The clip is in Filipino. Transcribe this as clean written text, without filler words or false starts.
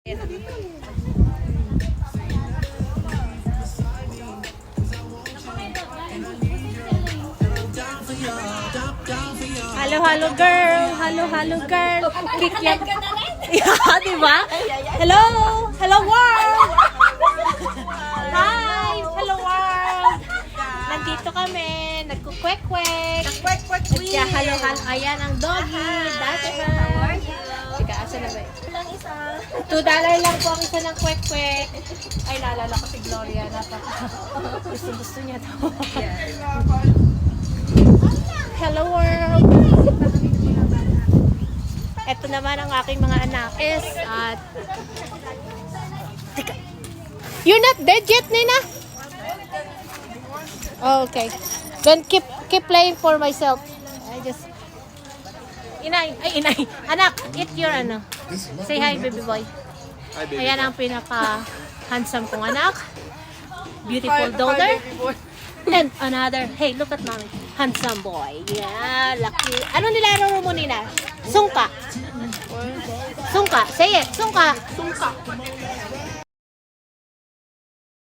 Hello, hello girl. Hello girl. Kikyat. Yeah, diba? Hello. Hello world. Hi. Hello world. Nandito kami. Nagkukwek-kwek. Yeah, hello. Ayan ang doggy. That's her. Teka, asa na ba yun? $2 lang po ang isa ng kwek-kwek. Ay, naalala ko si Gloria. Gusto niya to. Hello world! Ito naman ang aking mga anakes at... Teka. You're not dead yet, Nina? Oh, okay. Then keep playing for myself. I just... Inay! Anak, eat your ano. Say hi, baby boy. Hi, baby. Ayan ang pinaka-handsome kong anak. Beautiful daughter. And another, hey, look at mommy. Handsome boy. Yeah, lucky. Ano nilalaro mo, Nina? Sungka. Sungka. Say it. Sungka.